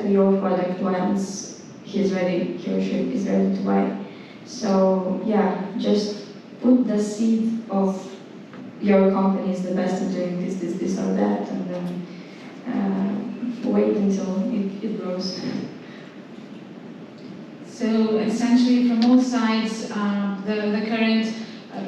exactly your product once he or she is ready to buy. So yeah, just put the seed of your company is the best at doing this or that, and then wait until it grows. So essentially, from all sides, the current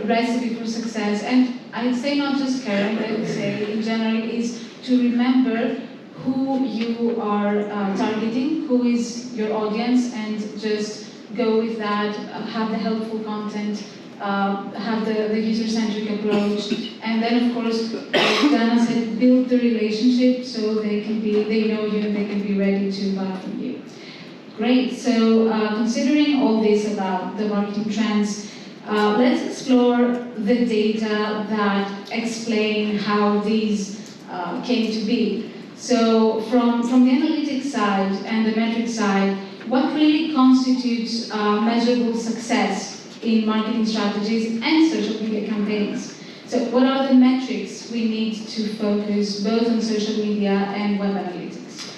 recipe for success, and I'd say not just current, I would say in general, is to remember who you are targeting, who is your audience, and just go with that, have the helpful content, have the user-centric approach, and then of course, like Dana said, build the relationship so they know you and they can be ready to buy from you. Great, so considering all this about the marketing trends, let's explore the data that explain how these came to be. So from the analytics side and the metric side, what really constitutes measurable success in marketing strategies and social media campaigns? So what are the metrics we need to focus both on social media and web analytics?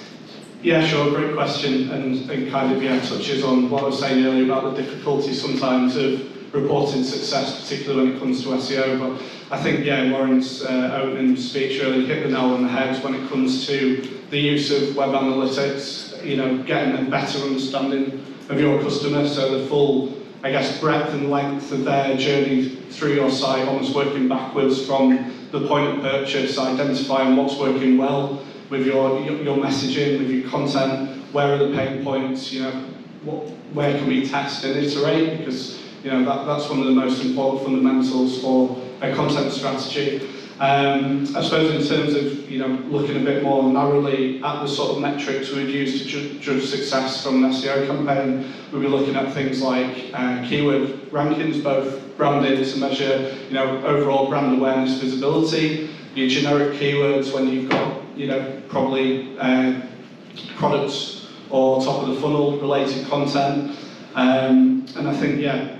Yeah, sure, great question, and kind of, yeah, touches on what I was saying earlier about the difficulty sometimes of reporting success, particularly when it comes to SEO, but I think, yeah, Lauren's opening speech really hit the nail on the head when it comes to the use of web analytics, you know, getting a better understanding of your customer, so the full, I guess, breadth and length of their journey through your site, almost working backwards from the point of purchase, identifying what's working well with your messaging, with your content, where are the pain points, you know, where can we test and iterate, because, you know, that's one of the most important fundamentals for a content strategy. I suppose in terms of, you know, looking a bit more narrowly at the sort of metrics we'd use to judge success from an SEO campaign, we'll be looking at things like keyword rankings, both branding to measure, you know, overall brand awareness, visibility, your generic keywords when you've got, you know, probably products or top of the funnel related content, and I think, yeah,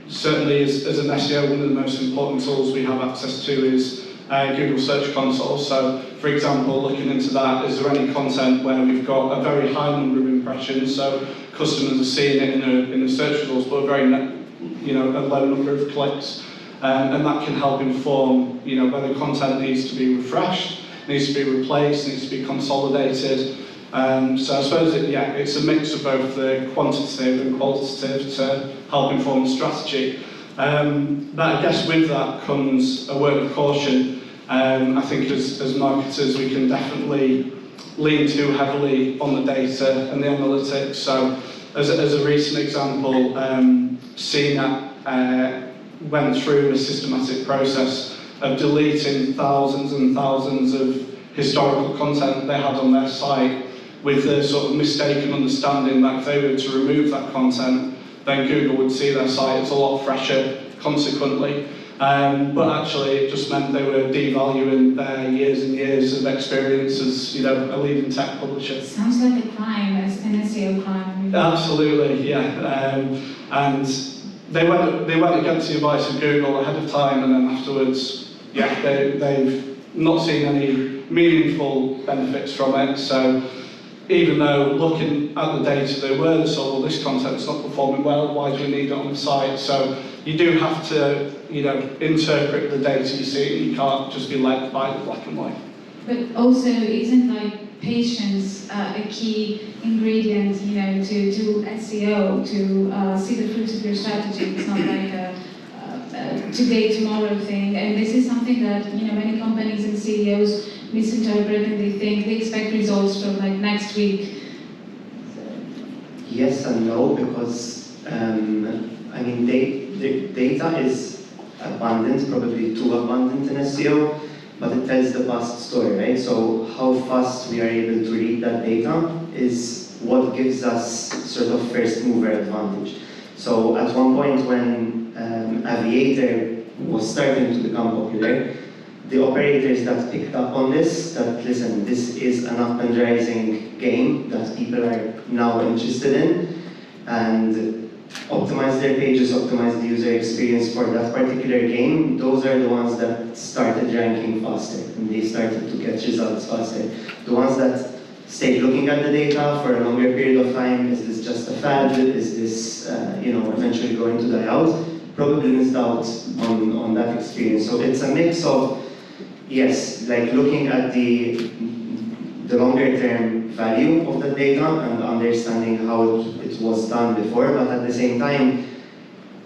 certainly as an SEO, one of the most important tools we have access to is Google Search Console. So, for example, looking into that, is there any content where we've got a very high number of impressions, so customers are seeing it in the search results, but a very, you know, a low number of clicks, and that can help inform, you know, whether content needs to be refreshed, needs to be replaced, needs to be consolidated. So I suppose it's a mix of both the quantitative and qualitative to help inform the strategy. But I guess with that comes a word of caution. I think as marketers we can definitely lean too heavily on the data and the analytics. So as a recent example, CNET went through a systematic process of deleting thousands and thousands of historical content they had on their site, with the sort of mistaken understanding that if they were to remove that content, then Google would see their site as a lot fresher consequently. But actually it just meant they were devaluing their years and years of experience as, you know, a leading tech publisher. Sounds like a crime, as an SEO crime. Absolutely, yeah. And they went against the advice of Google ahead of time, and then afterwards, yeah, they've not seen any meaningful benefits from it. So even though looking at the data they were sort of, well, this content's not performing well, why do we need it on the site? So you do have to, you know, interpret the data you see, you can't just be led by the black and white. But also, isn't like patience a key ingredient, you know, to SEO, to see the fruits of your strategy? It's not like a today, tomorrow thing. And this is something that, you know, many companies and CEOs misinterpret, and they think they expect results from like next week. So. Yes and no, because I mean, the data is abundant, probably too abundant in SEO, but it tells the past story, right? So how fast we are able to read that data is what gives us sort of first mover advantage. So at one point when Aviator was starting to become popular, the operators that picked up on this, that listen, this is an up and rising game that people are now interested in, and optimize their pages, optimize the user experience for that particular game, those are the ones that started ranking faster, and they started to get results faster. The ones that stay looking at the data for a longer period of time. Is this just a fad? Is this eventually going to die out? Probably missed out on that experience. So it's a mix of, yes, like looking at the longer term value of the data and understanding how it was done before, but at the same time,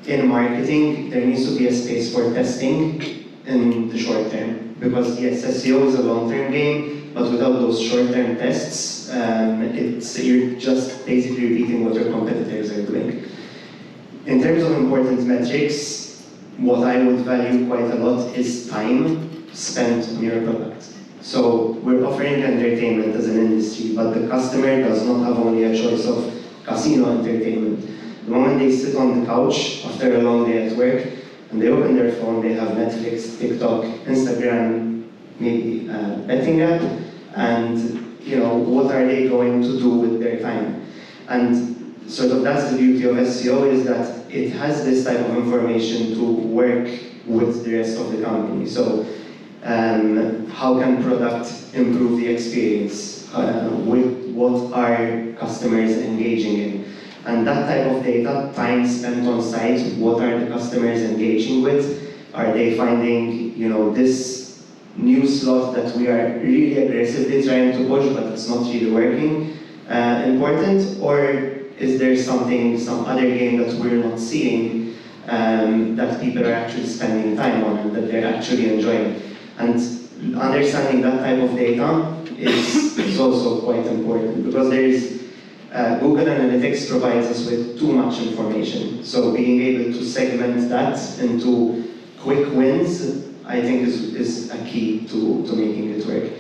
in marketing, there needs to be a space for testing in the short term. Because yes, SEO is a long-term game, but without those short-term tests, you're just basically repeating what your competitors are doing. In terms of important metrics, what I would value quite a lot is time spent on your product. So we're offering entertainment as an industry, but the customer does not have only a choice of casino entertainment. The moment they sit on the couch after a long day at work, and they open their phone, they have Netflix, TikTok, Instagram, maybe a betting app, and what are they going to do with their time? And sort of that's the beauty of SEO, is that it has this type of information to work with the rest of the company. So how can product improve the experience? With what are customers engaging in? And that type of data, time spent on site, what are the customers engaging with? Are they finding, this new slot that we are really aggressively trying to push, but it's not really working, important? Or is there some other game that we're not seeing that people are actually spending time on and that they're actually enjoying? And understanding that type of data is also quite important, because there is Google Analytics provides us with too much information. So being able to segment that into quick wins, I think is a key to making it work.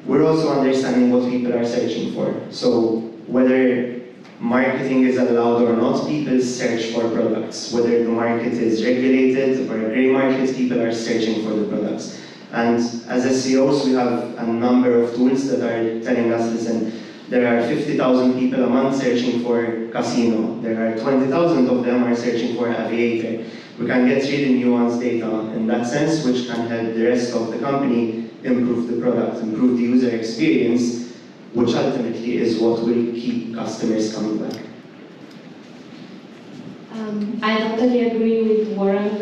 We're also understanding what people are searching for. So whether marketing is allowed or not, people search for products. Whether the market is regulated or a grey market, people are searching for the products. And as SEOs, we have a number of tools that are telling us, listen, there are 50,000 people a month searching for casino. There are 20,000 of them are searching for aviator. We can get really nuanced data in that sense, which can help the rest of the company improve the product, improve the user experience, which ultimately is what will keep customers coming back. I totally agree with Warren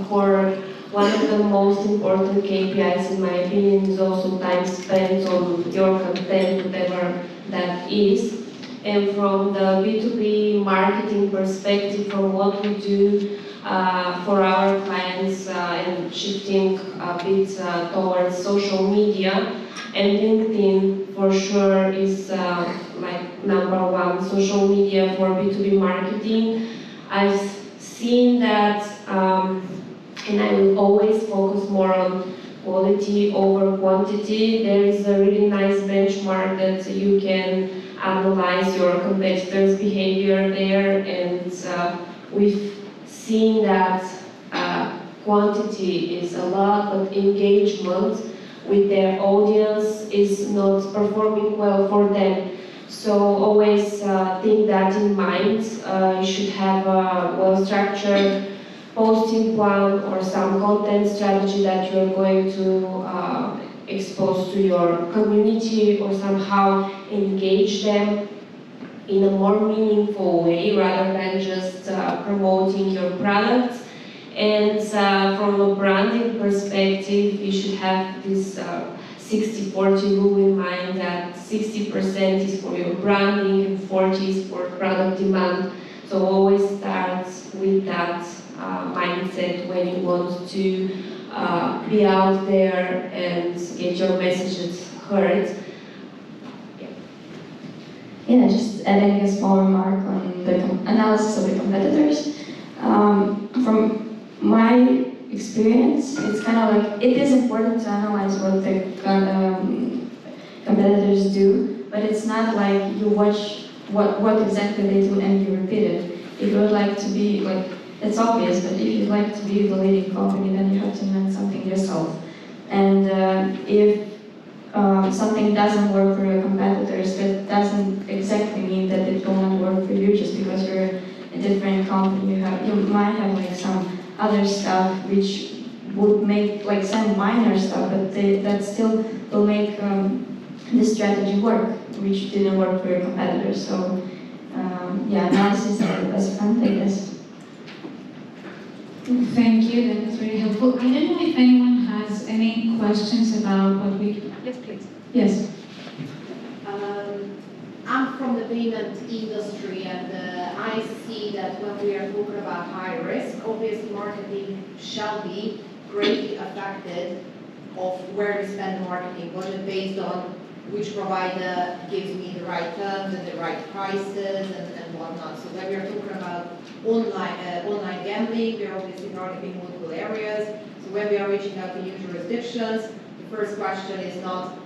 for one of the most important KPIs, in my opinion, is also time spent on your content, whatever that is. And from the B2B marketing perspective, from what we do for our clients and shifting a bit towards social media, and LinkedIn for sure is like number one social media for B2B marketing. I've seen that and I will always focus more on quality over quantity. There is a really nice benchmark that you can analyze your competitors' behavior there, and we've seen that quantity is a lot, but engagement with their audience is not performing well for them. So always think that in mind. You should have a well-structured posting plan or some content strategy that you're going to expose to your community, or somehow engage them in a more meaningful way rather than just promoting your products. And from a branding perspective, you should have this 60-40 rule in mind, that 60% is for your branding and 40 is for product demand. So always start with that mindset when you want to be out there and get your messages heard. Yeah, just adding a small remark on the analysis of the competitors. From my experience, it's kind of like, it is important to analyze what the competitors do, but it's not like you watch what exactly they do and you repeat it. If you would like to be, like, it's obvious, but if you'd like to be the leading company, then you have to invent something yourself. And if something doesn't work for your competitors, that doesn't exactly mean that it will not work for you just because you're a different company. You might have like some other stuff which would make like some minor stuff, but that still will make this strategy work, which didn't work for your competitors. So yeah, analysis is the best friend, I guess. Thank you, that was very helpful. I don't know if anyone has any questions about what we... Yes, please. Yes. I'm from the payment industry, and I see that when we are talking about high risk, obviously marketing shall be greatly affected of where we spend the marketing budget based on which provider gives me the right terms and the right prices and whatnot. So when we are talking about online gambling, we are obviously targeting multiple areas. So when we are reaching out to new jurisdictions, the first question is not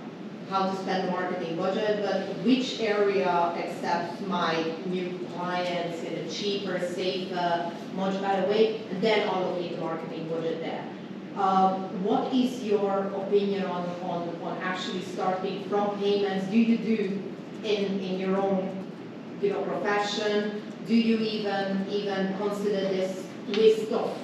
how to spend the marketing budget, but which area accepts my new clients in a cheaper, safer, much better way, and then allocate the marketing budget there. What is your opinion on actually starting from payments? Do you do in your own profession? Do you even consider this list of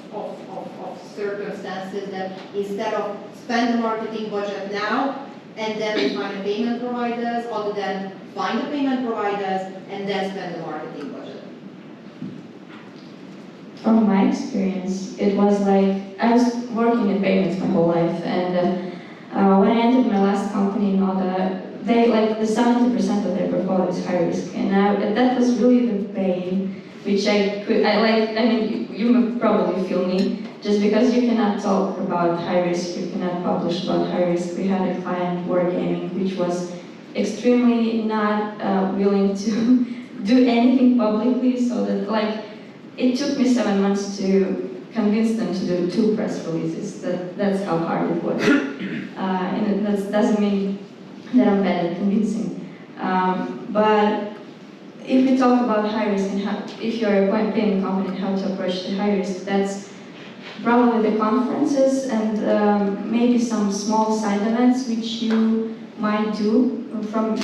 circumstances that instead of spend the marketing budget now and then find the payment providers, other than find the payment providers and then spend the marketing budget? From my experience, it was like, I was working in payments my whole life, and when I entered my last company in Oda, they like the 70% of their portfolio is high risk, and that was really the pain, which I mean, you probably feel me, just because you cannot talk about high risk, you cannot publish about high risk. We had a client, Wargaming, which was extremely not willing to do anything publicly, so that like, it took me 7 months to convince them to do 2 press releases. That's how hard it was. And that doesn't mean that I'm bad at convincing. But if we talk about high risk and how, if you're a payment company, how to approach the high risk, that's probably the conferences and maybe some small side events which you might do from,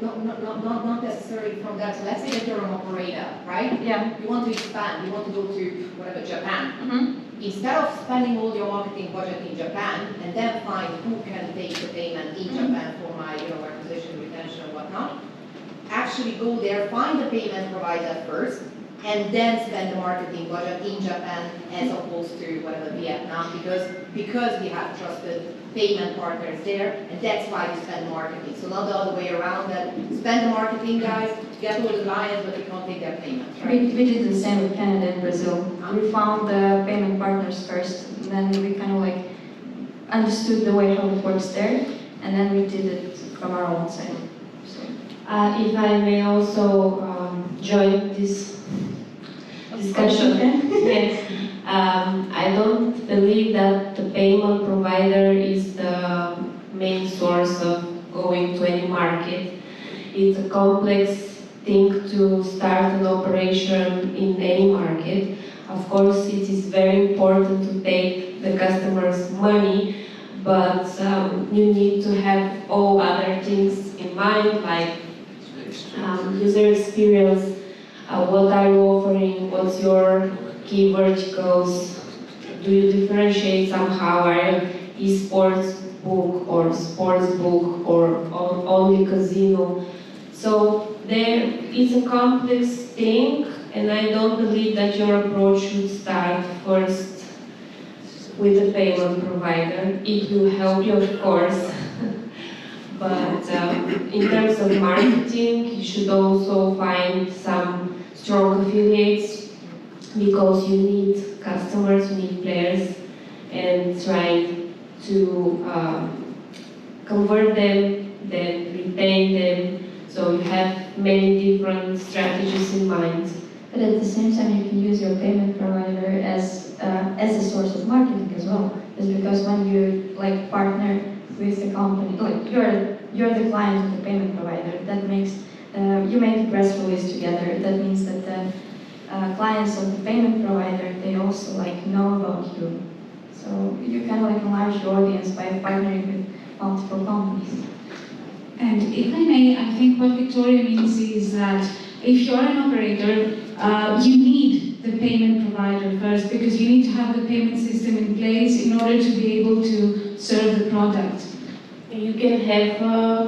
Not necessarily from that. So let's say that you're an operator, right? Yeah. You want to expand, you want to go to whatever, Japan. Mm-hmm. Instead of spending all your marketing budget in Japan and then find who can take the payment in Japan for my acquisition, retention, and whatnot, actually go there, find the payment provider first, and then spend the marketing budget in Japan as opposed to whatever, Vietnam, because we have trusted payment partners there, and that's why we spend marketing. So not the other way around, that spend the marketing guys, get all the clients, but we can't take their payments, right? We did the same with Canada and Brazil. We found the payment partners first, and then we kind of like understood the way how it works there, and then we did it from our own side. So. If I may also join this discussion. Yes. I don't believe that the payment provider is the main source of going to any market. It's a complex thing to start an operation in any market. Of course, it is very important to take the customer's money, but you need to have all other things in mind, like user experience. What are you offering? What's your key verticals? Do you differentiate somehow? Are you esports book or sports book or only casino? So there is a complex thing, and I don't believe that your approach should start first with the payment provider. It will help you, of course. But in terms of marketing, you should also find some strong affiliates, because you need customers, you need players, and trying to convert them, then retain them. So you have many different strategies in mind. But at the same time, you can use your payment provider as a source of marketing as well. It's because when you like partner with the company, like you're the client of the payment provider, that makes you make a press release together. That means that the clients of the payment provider, they also like know about you. So you kind of like enlarge your audience by partnering with multiple companies. And if I may, I think what Victoria means is that if you're an operator, you need the payment provider first, because you need to have the payment system in place in order to be able to serve the product. You can have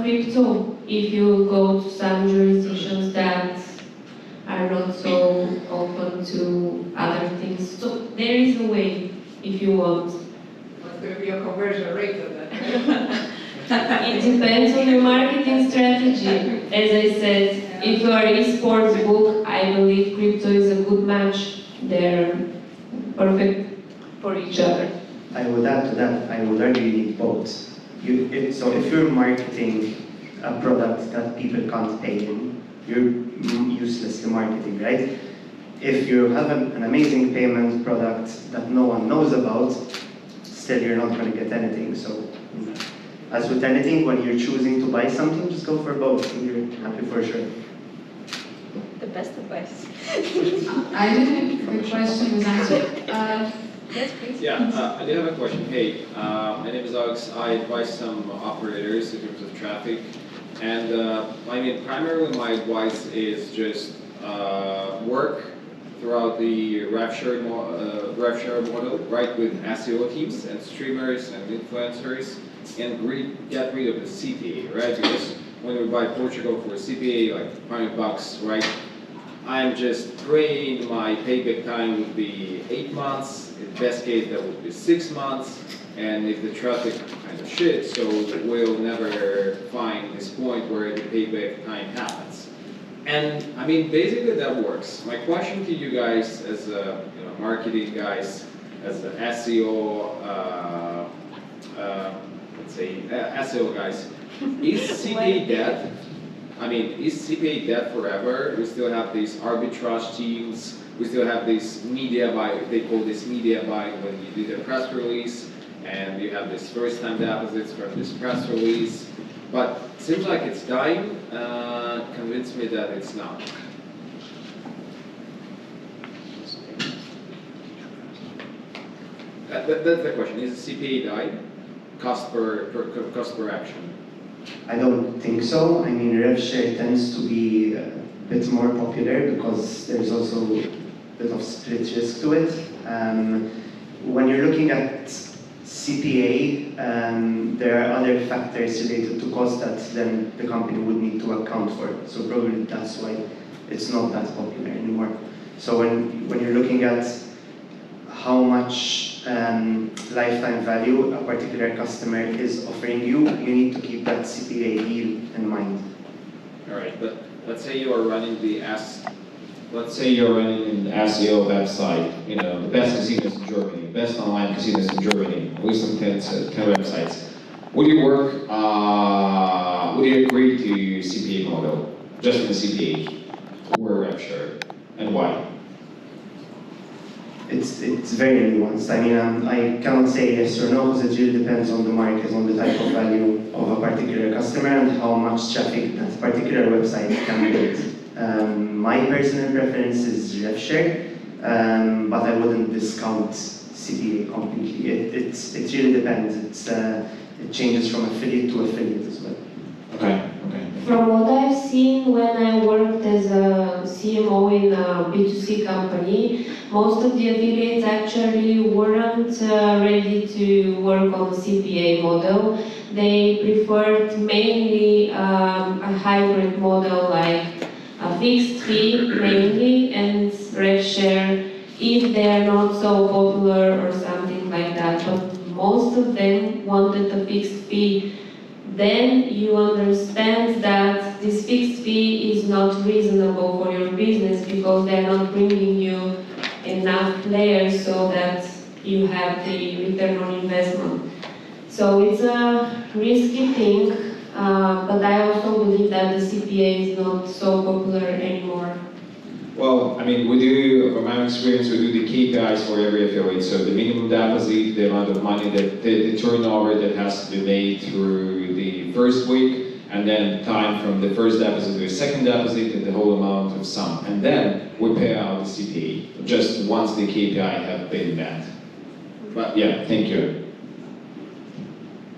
crypto if you go to some jurisdictions that are not so open to other things. So there is a way if you want. What's going to be your conversion rate of that? It depends on your marketing strategy. As I said, if you are esports book, I believe crypto is a good match. They're perfect for each other. I would add to that, I would argue you need both. So if you're marketing a product that people can't pay in, you're useless to marketing, right? If you have an amazing payment product that no one knows about, still you're not going to get anything. So as with anything, when you're choosing to buy something, just go for both and you're happy for sure. The best advice. I didn't think the question was answered. Yes, please. Yeah, I do have a question. Hey, my name is Alex. I advise some operators in terms of traffic. And I mean, primarily my advice is just work throughout the rev share model, right, with SEO teams and streamers and influencers, and get rid of the CPA, right? Because when we buy Portugal for a CPA, like $100, right? I'm just praying my payback time would be 8 months. In best case, that would be 6 months. And if the traffic kind of shit, so we'll never find this point where the payback time happens. And I mean, basically that works. My question to you guys, as marketing guys, as SEO, let's say SEO guys, is CPA dead? I mean, is CPA dead forever? We still have these arbitrage teams. We still have this media buy. They call this media buying when you do the press release, and you have this first-time deposits from this press release. But it seems like it's dying. Convince me that it's not. That's the question. Is the CPA dying? Cost per action. I don't think so. I mean, rev share tends to be a bit more popular because there's also a bit of split risk to it. When you're looking at CPA, there are other factors related to cost that then the company would need to account for. So probably that's why it's not that popular anymore. So when you're looking at how much lifetime value a particular customer is offering you, you need to keep that CPA deal in mind. All right, but let's say you are running let's say you're running an SEO website, you know, the best casinos in Germany, best online casinos in Germany, at least on 10 websites. Would you would you agree to CPA model, just in the CPA, or rev share, and why? It's very nuanced. I mean, I cannot say yes or no because it really depends on the market, on the type of value of a particular customer and how much traffic that particular website can get. My personal preference is rev share, but I wouldn't discount CPA completely. It really depends. It changes from affiliate to affiliate as well. Okay. From what I've seen when I worked as a CMO in a B2C company, most of the affiliates actually weren't ready to work on the CPA model. They preferred mainly a hybrid model like a fixed fee mainly and rev share if they're not so popular or something like that. But most of them wanted a fixed fee. Then you understand that this fixed fee is not reasonable for your business because they're not bringing you enough players so that you have the return on investment. So it's a risky thing, but I also believe that the CPA is not so popular anymore. Well, I mean, we do, from my experience, we do the KPIs for every affiliate. So the minimum deposit, the amount of money, the turnover that has to be made through the first week, and then time from the first deposit to the second deposit, and the whole amount of sum. And then we pay out the CPA, just once the KPI have been met. But yeah, thank you.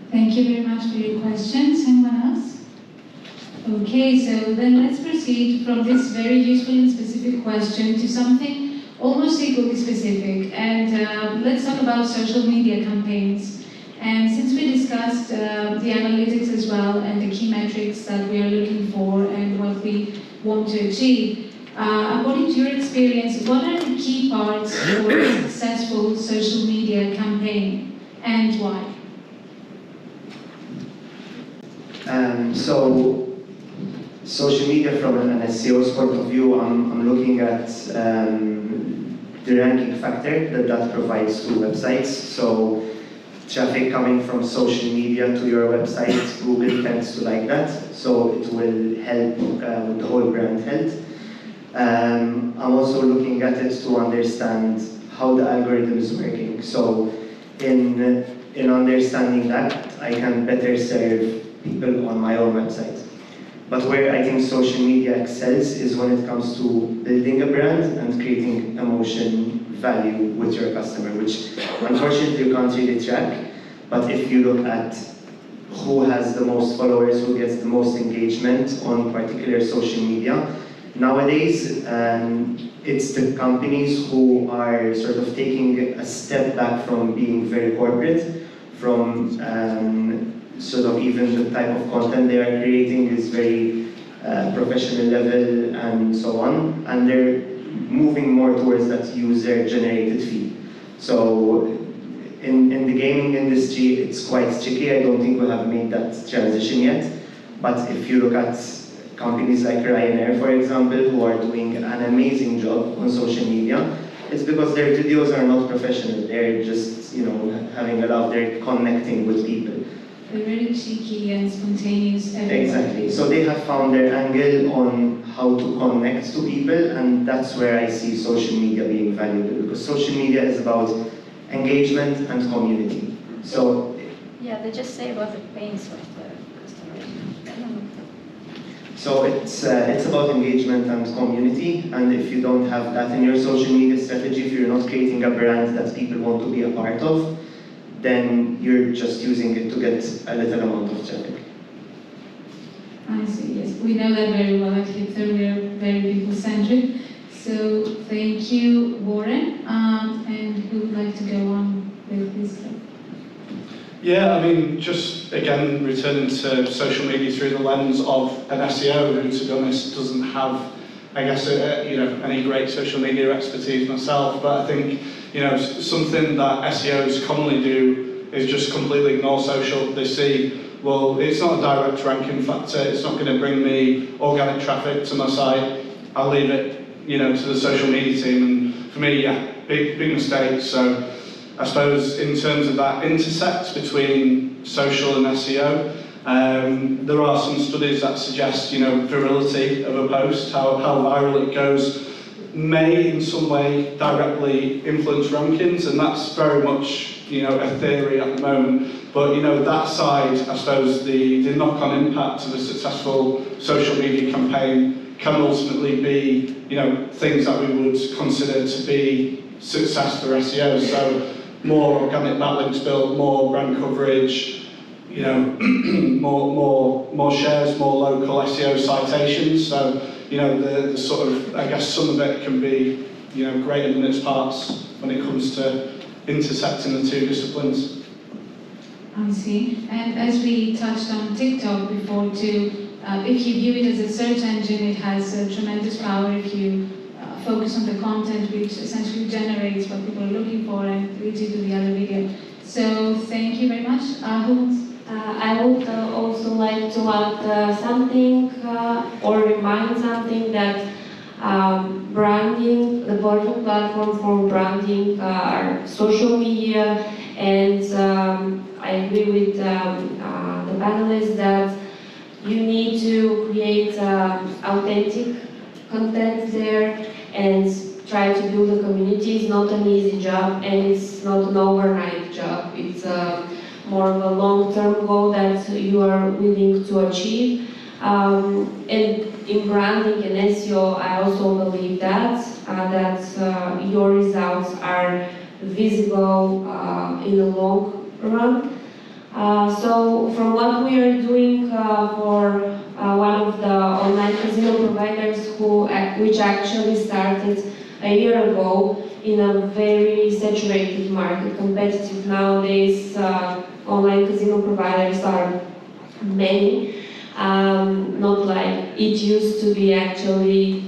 Thank you very much for your questions. Anyone else? Okay, so then let's proceed from this very useful and specific question to something almost equally specific. And let's talk about social media campaigns. And since we discussed the analytics as well and the key metrics that we are looking for and what we want to achieve, according to your experience, what are the key parts for a successful social media campaign and why? So, social media from an SEO's point of view, I'm looking at the ranking factor that provides to websites. So, traffic coming from social media to your website, Google tends to like that, so it will help with the whole brand health. I'm also looking at it to understand how the algorithm is working. So, in understanding that, I can better serve people on my own website. But where I think social media excels is when it comes to building a brand and creating emotion value with your customer, which unfortunately you can't really track. But if you look at who has the most followers, who gets the most engagement on particular social media, nowadays it's the companies who are sort of taking a step back from being very corporate, from sort of even the type of content they are creating is very professional level and so on, and they're moving more towards that user-generated feed. So in the gaming industry, it's quite tricky. I don't think we have made that transition yet. But if you look at companies like Ryanair, for example, who are doing an amazing job on social media, it's because their videos are not professional. They're just, having a laugh. They're connecting with people. They're very cheeky and spontaneous. Exactly. So they have found their angle on how to connect to people, and that's where I see social media being valuable, because social media is about engagement and community. So yeah, they just say about the pains of the customer. So it's about engagement and community, and if you don't have that in your social media strategy, if you're not creating a brand that people want to be a part of, then you're just using it to get a little amount of traffic. I see, yes. We know that very well at Hipther. We are very people-centric. So thank you, Warren. And who would like to go on with this? Yeah, I mean, just again, returning to social media through the lens of an SEO who, to be honest, doesn't have, I guess, any great social media expertise myself, but I think, something that SEOs commonly do is just completely ignore social. They see, well, it's not a direct ranking factor, it's not going to bring me organic traffic to my site, I'll leave it, to the social media team, and for me, yeah, big mistake. So I suppose in terms of that intersect between social and SEO, there are some studies that suggest, virility of a post, how viral it goes, may in some way directly influence rankings, and that's very much, a theory at the moment. But, that side, I suppose, the knock-on impact of a successful social media campaign can ultimately be, things that we would consider to be success for SEO. So more organic backlinks built, more brand coverage, more shares, more local SEO citations. So, the sort of, I guess some of it can be, greater than its parts when it comes to intersecting the two disciplines. I see. And as we touched on TikTok before too, if you view it as a search engine, it has tremendous power if you focus on the content which essentially generates what people are looking for and leads you to the other video. So thank you very much. Who wants? I would also like to add something or remind something that branding, the perfect platform for branding are social media, and I agree with the panelists that you need to create authentic content there and try to build a community. It's not an easy job, and it's not an overnight job. It's more of a long-term goal that you are willing to achieve. And in branding and SEO, I also believe that your results are visible in the long run. So from what we are doing for one of the online casino providers which actually started a year ago in a very saturated market, competitive nowadays, online casino providers are many. Not like it used to be actually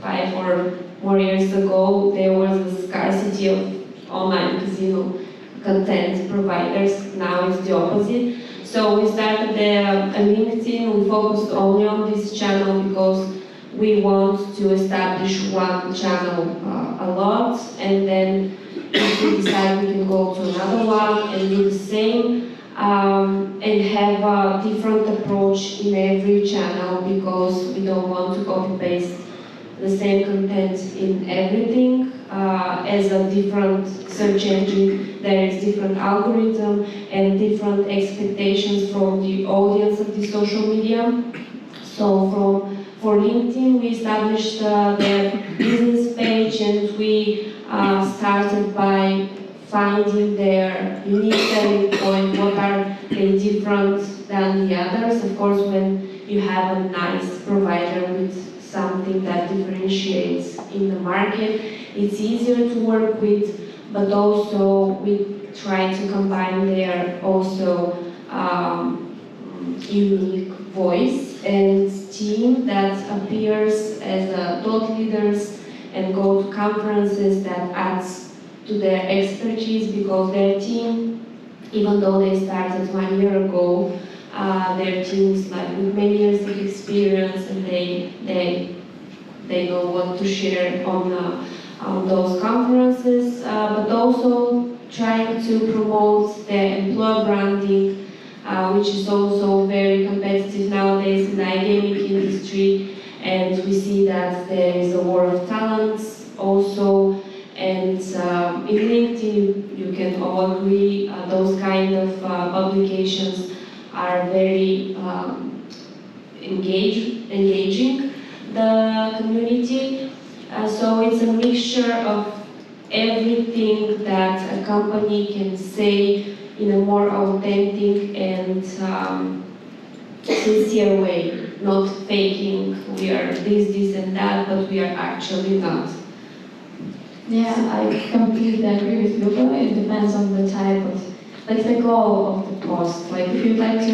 5 or more years ago. There was a scarcity of online casino content providers. Now it's the opposite. So we started a LinkedIn. We focused only on this channel because we want to establish one channel a lot, and then if we decide we can go to another one and do the same, and have a different approach in every channel, because we don't want to copy-paste the same content in everything. As a different search engine, there is different algorithm and different expectations from the audience of the social media. So for LinkedIn, we established their business page, and we started by finding their unique selling point, what are they different than the others. Of course, when you have a nice provider with something that differentiates in the market, it's easier to work with, but also we try to combine their also unique voice and team that appears as thought leaders and go to conferences that adds to their expertise, because their team, even though they started 1 year ago, their teams like with many years of experience, and they know what to share on those conferences, but also trying to promote their employer branding, which is also very competitive nowadays in the iGaming industry, and we see that there is a war of talents also. And in LinkedIn, you can all agree, those kind of publications are very engaging the community. So it's a mixture of everything that a company can say in a more authentic and sincere way, not faking we are this and that, but we are actually not. Yeah, I completely agree with Luba. It depends on the type of, like the goal of the post. Like if you'd like to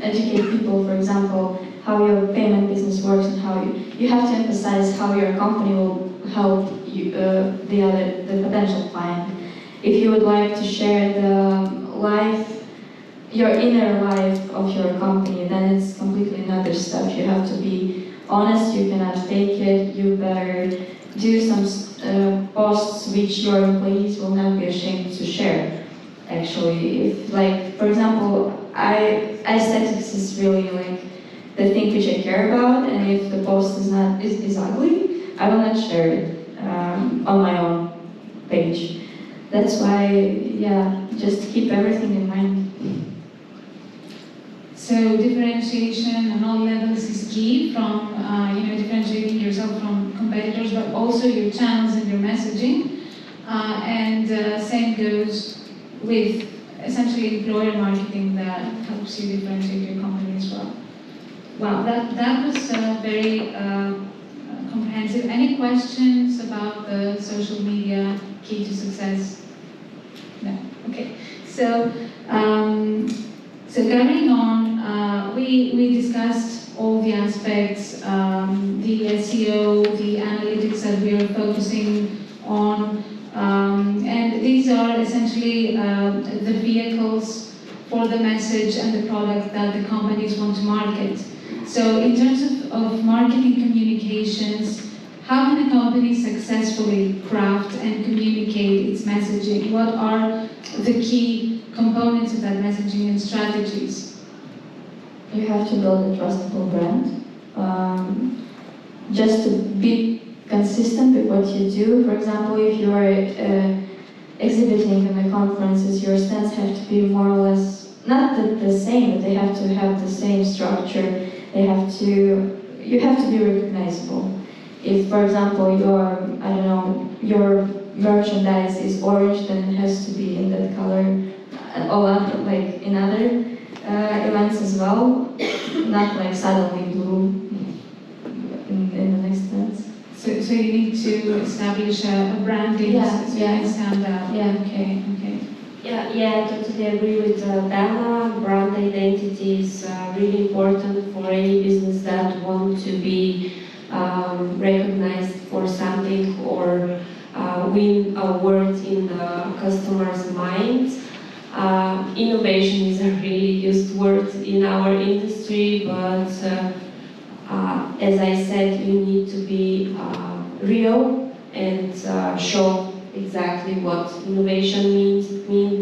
educate people, for example, how your payment business works and how you have to emphasize how your company will help you, the potential client. If you would like to share your inner life of your company, then it's completely another stuff. You have to be honest. You cannot fake it. You better do some posts which your employees will not be ashamed to share. Actually, if like for example, aesthetics is really like the thing which I care about, and if the post is ugly, I will not share it on my own page. That's why, yeah, just keep everything in mind. So differentiation on all levels is key, from differentiating yourself from competitors, but also your channels and your messaging. Same goes with essentially employer marketing that helps you differentiate your company as well. Wow, that was very comprehensive. Any questions about the social media key to success? No. Okay. So carrying on, we discussed all the aspects, the SEO, the analytics that we are focusing on, and these are essentially the vehicles for the message and the product that the companies want to market. So in terms of marketing communications, how can a company successfully craft and communicate its messaging? What are the key components of that messaging and strategies? You have to build a trustable brand. Just to be consistent with what you do. For example, if you are exhibiting in the conferences, your stands have to be more or less, not the same, but they have to have the same structure. You have to be recognizable. If, for example, your merchandise is orange, then it has to be in that color. Like in other events as well, not like suddenly blue in the next events. So you need to establish a branding so you can stand out. Yeah. Okay. Yeah, I totally agree with Dana. Brand identity is really important for any business that want to be recognized for something or win awards in the customer's mind. Innovation is a really used word in our industry, but as I said, you need to be real and show exactly what innovation means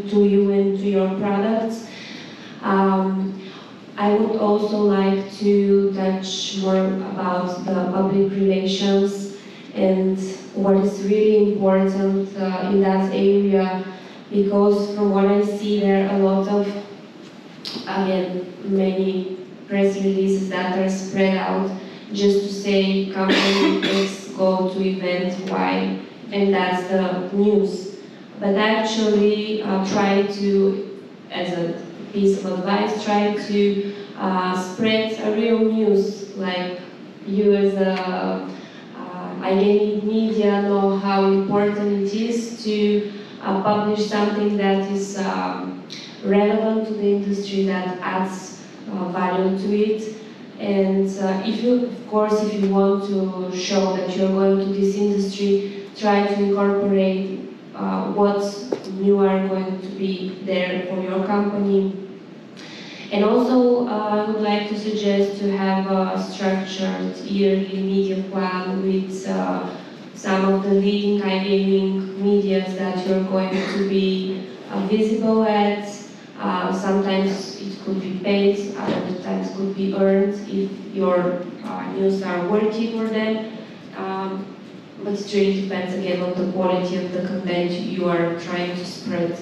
to you and to your products. I would also like to touch more about the public relations and what is really important in that area, because from what I see there are a lot of, again, many press releases that are spread out just to say company X go to event Y, and that's the news. But actually try to, as a piece of advice, try to spread a real news, like you as a identity media know how important it is to publish something that is relevant to the industry, that adds value to it. And if you, of course, if you want to show that you're going to this industry, try to incorporate what new are going to be there for your company. And also, I would like to suggest to have a structured yearly media plan with some of the leading iGaming medias that you're going to be visible at. Sometimes it could be paid, other times could be earned if your news are working for them. But it really depends again on the quality of the content you are trying to spread.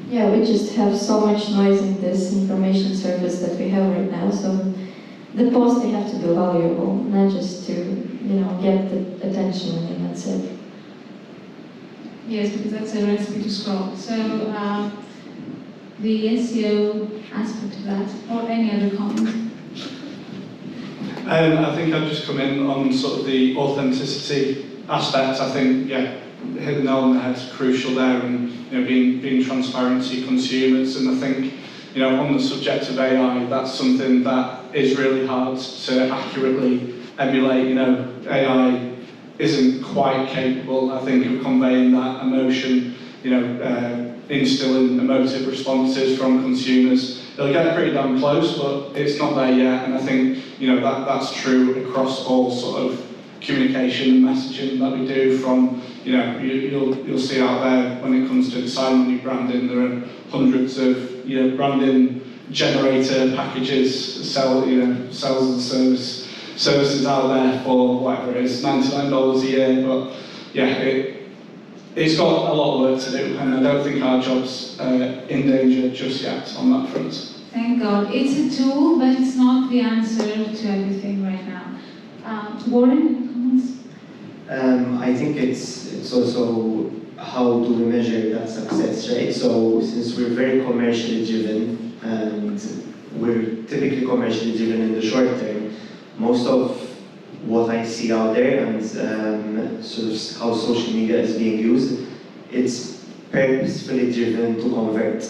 Yeah, we just have so much noise in this information service that we have right now, so the posts, they have to be valuable, not just to, get the attention and that's it. Yes, because that's a recipe to scroll. So the SEO aspect of that, or any other comment? I think I've just come in on sort of the authenticity aspect. I think, yeah, hit the nail on the head, crucial there, and being transparent to consumers. And I think, on the subject of AI, that's something that is really hard to accurately emulate. AI isn't quite capable, I think, of conveying that emotion, instilling emotive responses from consumers. It'll get pretty damn close, but it's not there yet. And I think, that's true across all sort of communication and messaging that we do. From, you'll see out there when it comes to design on your branding, there are hundreds of, branding generator packages, sales and services out there for whatever it is, $99 a year. But yeah, it's got a lot of work to do, and I don't think our job's in danger just yet on that front. Thank God. It's a tool, but it's not the answer to everything right now. Warren, comments? I think it's also how do we measure that success, right? So since we're very commercially driven, and we're typically commercially driven in the short term, most of what I see out there and sort of how social media is being used, it's purposefully driven to convert.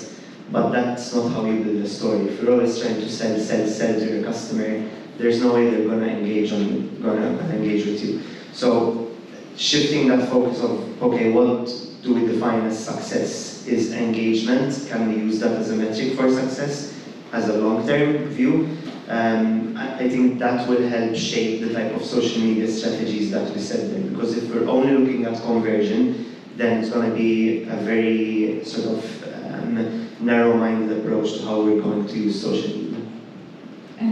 But that's not how you build a story. If you're always trying to sell to your customer, there's no way they're gonna engage with you. So shifting that focus of, okay, what do we define as success? Is engagement? Can we use that as a metric for success as a long-term view? I think that will help shape the type of social media strategies that we set there. Because if we're only looking at conversion, then it's going to be a very sort of narrow-minded approach to how we're going to use social media.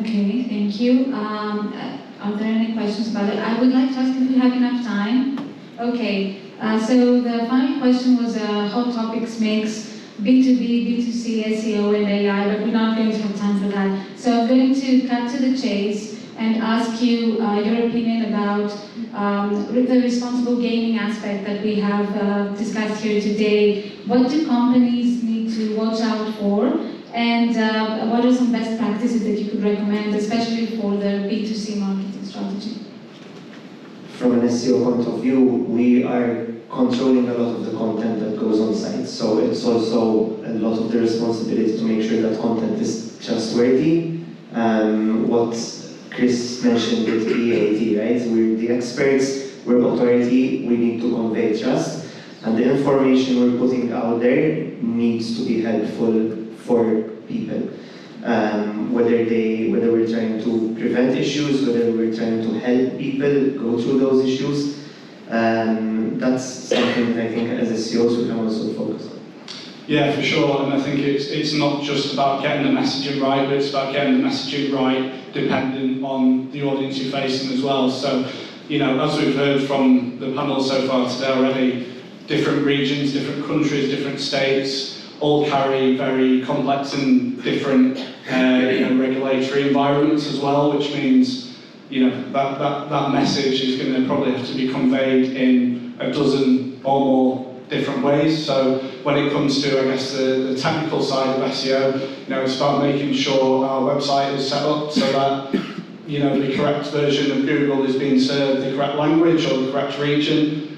Okay, thank you. Are there any questions about it? I would like to ask if we have enough time. Okay, so the final question was hot topics mix B2B, B2C, SEO, and AI, but we're not going to have time for that. So I'm going to cut to the chase and ask you your opinion about the responsible gaming aspect that we have discussed here today. What do companies need to watch out for? And what are some best practices that you could recommend, especially for the B2C marketing strategy? From an SEO point of view, we are controlling a lot of the content that goes on site. So it's also a lot of the responsibility to make sure that content is trustworthy. What Chris mentioned with EAT, right? We're the experts, we're authority, we need to convey trust, and the information we're putting out there needs to be helpful for people. Whether we're trying to prevent issues, whether we're trying to help people go through those issues, that's something that I think as SEOs we can also focus on. Yeah, for sure, and I think it's not just about getting the messaging right, but it's about getting the messaging right depending on the audience you're facing as well. So, you know, as we've heard from the panel so far today already, different regions, different countries, different states, all carry very complex and different regulatory environments as well, which means that message is going to probably have to be conveyed in a dozen or more different ways. So when it comes to, I guess, the technical side of SEO, it's about making sure our website is set up so that the correct version of Google is being served the correct language or the correct region.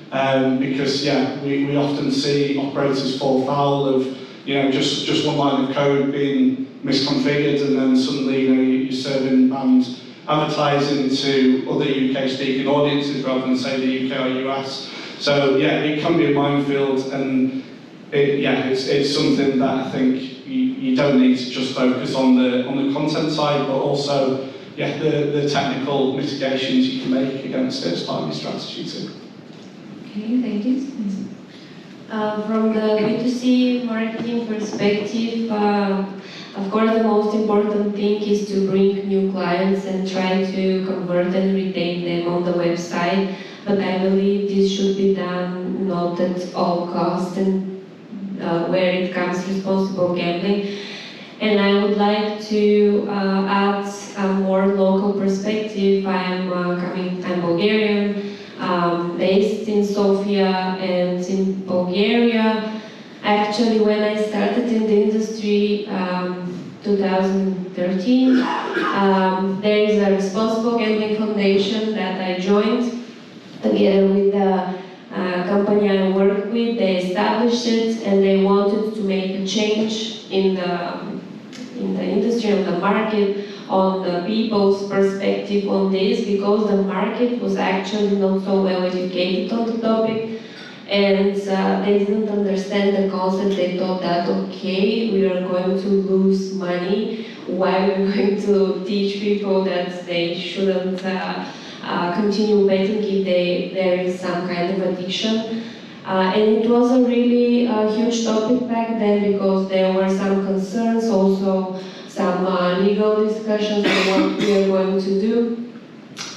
Because we often see operators fall foul of just one line of code being misconfigured, and then suddenly you're serving and advertising to other UK speaking audiences rather than say the UK or US. So it can be a minefield, and it's something that I think you don't need to just focus on the content side, but also the technical mitigations you can make against it as part of your strategy too. Okay, thank you. From the B2C marketing perspective, of course the most important thing is to bring new clients and try to convert and retain them on the website. But I believe this should be done not at all costs, and where it comes responsible gambling. And I would like to add a more local perspective. I'm Bulgarian. Based in Sofia and in Bulgaria. Actually, when I started in the industry, 2013, there is a Responsible Gambling Foundation that I joined together with the company I work with. They established it and they wanted to make a change in the industry, on the market, on the people's perspective on this, because the market was actually not so well educated on the topic, and they didn't understand the concept. They thought that, okay, we are going to lose money, why we're going to teach people that they shouldn't continue betting if there is some kind of addiction. And it was a really huge topic back then, because there were some concerns, also some legal discussions on what we are going to do.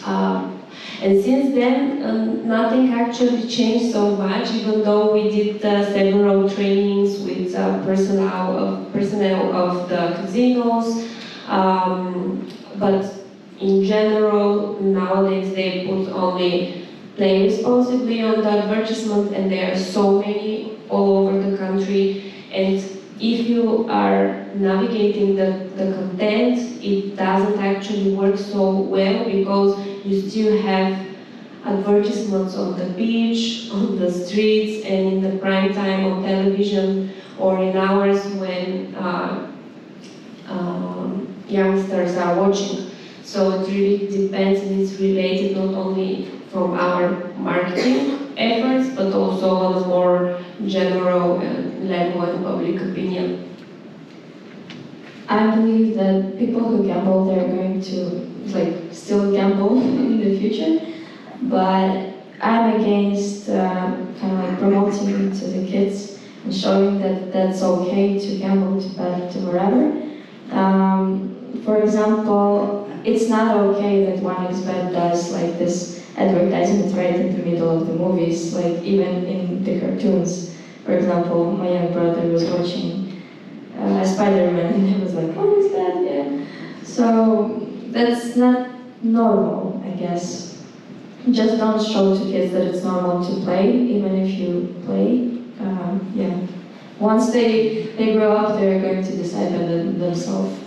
And since then, nothing actually changed so much, even though we did several trainings with personnel of the casinos. But in general, nowadays they put only play responsibly on the advertisement, and there are so many all over the country. And if you are navigating the content, it doesn't actually work so well, because you still have advertisements on the beach, on the streets, and in the prime time on television, or in hours when youngsters are watching. So it really depends, and it's related not only from our marketing efforts, but also on a more general level and public opinion. I believe that people who gamble, they're going to still gamble in the future, but I'm against promoting it to the kids and showing that that's okay to gamble, to bet, to whatever. For example, it's not okay that 1xBet does this advertisement right in the middle of the movies, even in the cartoons. For example, my young brother was watching Spider-Man and he was like, "What is that?" Yeah. So that's not normal, I guess. Just don't show to kids that it's normal to play, even if you play. Once they grow up, they're going to decide by themselves.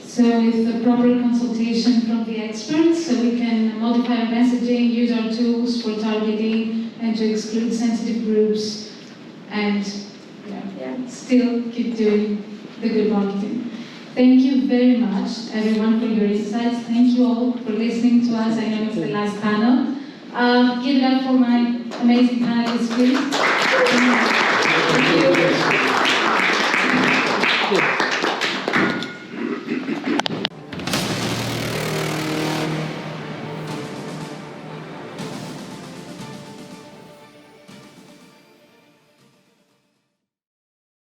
So with the proper consultation from the experts, so we can modify our messaging, use our tools for targeting, and to exclude sensitive groups and still keep doing the good marketing. Thank you very much, everyone, for your insights. Thank you all for listening to us. I know it's the last panel. Give it up for my amazing panelists, please.